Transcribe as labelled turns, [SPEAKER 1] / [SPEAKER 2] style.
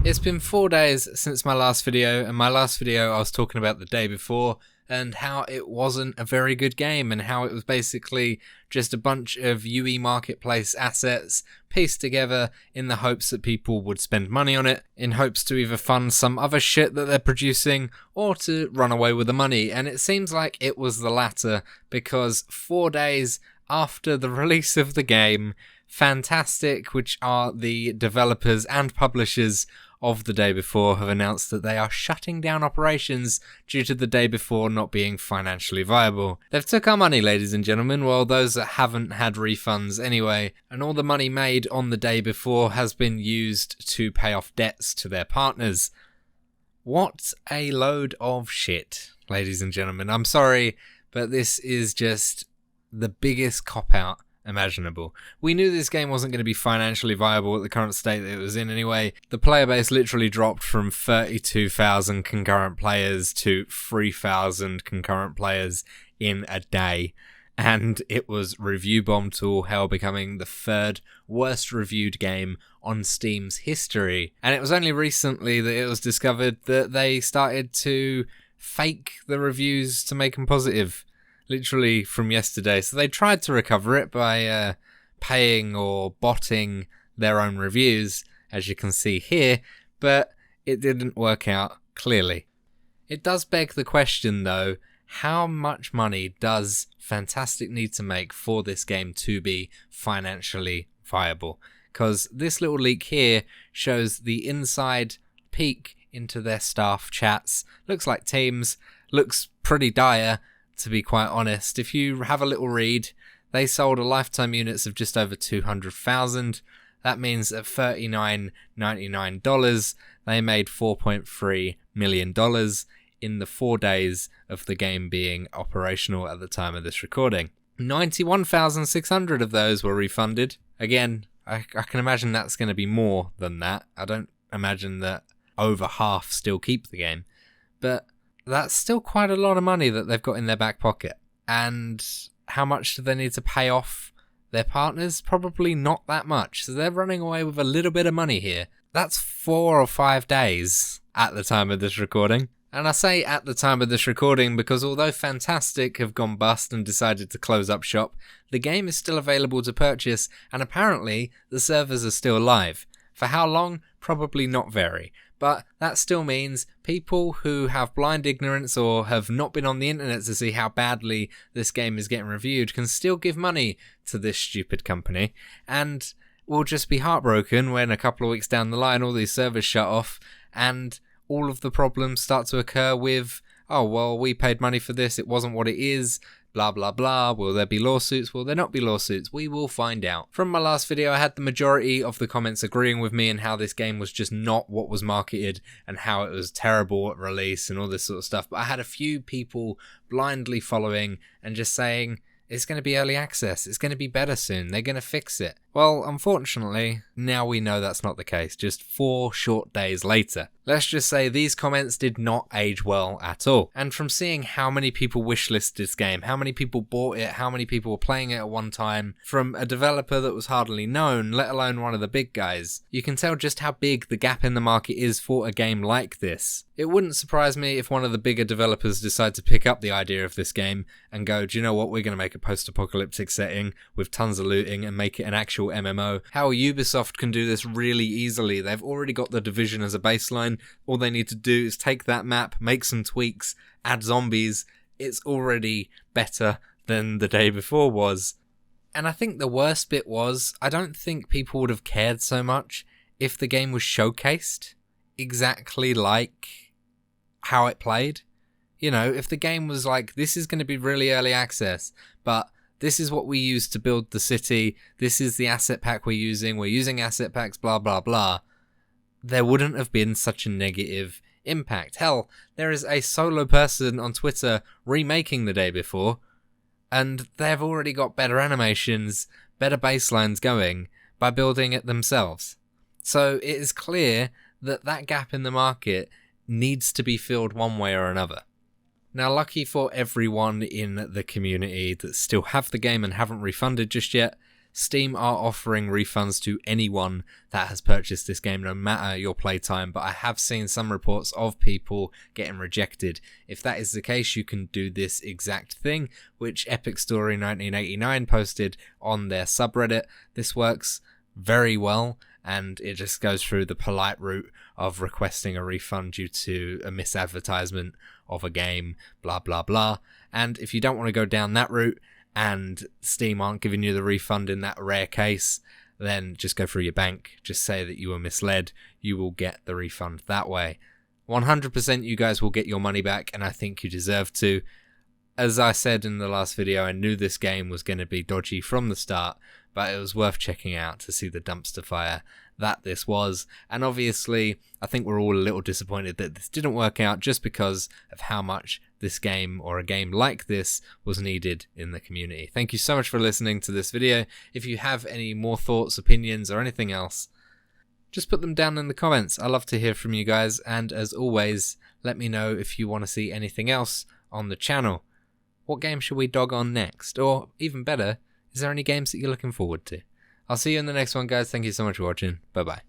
[SPEAKER 1] It's been 4 days since my last video, and my last video I was talking about the day before and how it wasn't a very good game and how it was basically just a bunch of UE marketplace assets pieced together in the hopes that people would spend money on it, in hopes to either fund some other shit that they're producing or to run away with the money. And it seems like it was the latter, because 4 days after the release of the game, FNTASTIC, which are the developers and publishers of the day before, have announced that they are shutting down operations due to the day before not being financially viable. They've took our money, ladies and gentlemen, while those that haven't had refunds anyway, and all the money made on the day before has been used to pay off debts to their partners. What a load of shit, ladies and gentlemen. I'm sorry, but this is just the biggest cop-out imaginable. We knew this game wasn't going to be financially viable at the current state that it was in anyway. The player base literally dropped from 32,000 concurrent players to 3,000 concurrent players in a day, and it was review bombed to all hell, becoming the third worst reviewed game on Steam's history. And it was only recently that it was discovered that they started to fake the reviews to make them positive. Literally from yesterday. So they tried to recover it by paying or botting their own reviews, as you can see here, but it didn't work out clearly. It does beg the question though, how much money does FNTASTIC need to make for this game to be financially viable? Because this little leak here shows the inside peek into their staff chats. Looks like Teams, looks pretty dire, to be quite honest. If you have a little read, they sold a lifetime units of just over 200,000. That means at $39.99, they made $4.3 million in the 4 days of the game being operational at the time of this recording. 91,600 of those were refunded. Again, I can imagine that's going to be more than that. I don't imagine that over half still keep the game. But that's still quite a lot of money that they've got in their back pocket. And how much do they need to pay off their partners? Probably not that much. So they're running away with a little bit of money here. That's 4 or 5 days at the time of this recording. And I say at the time of this recording because although FNTASTIC have gone bust and decided to close up shop, the game is still available to purchase, and apparently the servers are still live. For how long? Probably not very. But that still means people who have blind ignorance or have not been on the internet to see how badly this game is getting reviewed can still give money to this stupid company, and will just be heartbroken when a couple of weeks down the line all these servers shut off and all of the problems start to occur with, oh, well, we paid money for this, it wasn't what it is, blah, blah, blah. Will there be lawsuits? Will there not be lawsuits? We will find out. From my last video, I had the majority of the comments agreeing with me and how this game was just not what was marketed and how it was terrible at release and all this sort of stuff. But I had a few people blindly following and just saying, it's going to be early access, it's going to be better soon, they're going to fix it. Well, unfortunately, now we know that's not the case, just 4 short days later. Let's just say these comments did not age well at all. And from seeing how many people wishlisted this game, how many people bought it, how many people were playing it at one time, from a developer that was hardly known, let alone one of the big guys, you can tell just how big the gap in the market is for a game like this. It wouldn't surprise me if one of the bigger developers decide to pick up the idea of this game and go, do you know what, we're going to make a post-apocalyptic setting with tons of looting and make it an actual MMO. How Ubisoft can do this really easily. They've already got the Division as a baseline. All they need to do is take that map, make some tweaks, add zombies. It's already better than the day before was. And I think the worst bit was, I don't think people would have cared so much if the game was showcased exactly like how it played. You know, if the game was like, this is going to be really early access, but this is what we use to build the city, this is the asset pack we're using asset packs, blah, blah, blah, there wouldn't have been such a negative impact. Hell, there is a solo person on Twitter remaking the day before, and they've already got better animations, better baselines going by building it themselves. So it is clear that that gap in the market needs to be filled one way or another. Now, lucky for everyone in the community that still have the game and haven't refunded just yet, Steam are offering refunds to anyone that has purchased this game, no matter your playtime, but I have seen some reports of people getting rejected. If that is the case, you can do this exact thing, which Epic Story 1989 posted on their subreddit. This works very well, and it just goes through the polite route of requesting a refund due to a misadvertisement of a game, blah blah blah. And if you don't want to go down that route and Steam aren't giving you the refund in that rare case, then just go through your bank, just say that you were misled, you will get the refund that way. 100% you guys will get your money back, and I think you deserve to. As I said in the last video, I knew this game was going to be dodgy from the start, but it was worth checking out to see the dumpster fire that this was. And obviously, I think we're all a little disappointed that this didn't work out just because of how much this game, or a game like this, was needed in the community. Thank you so much for listening to this video. If you have any more thoughts, opinions, or anything else, just put them down in the comments. I love to hear from you guys, and as always, let me know if you want to see anything else on the channel. What game should we dog on next? Or, even better, is there any games that you're looking forward to? I'll see you in the next one, guys. Thank you so much for watching. Bye-bye.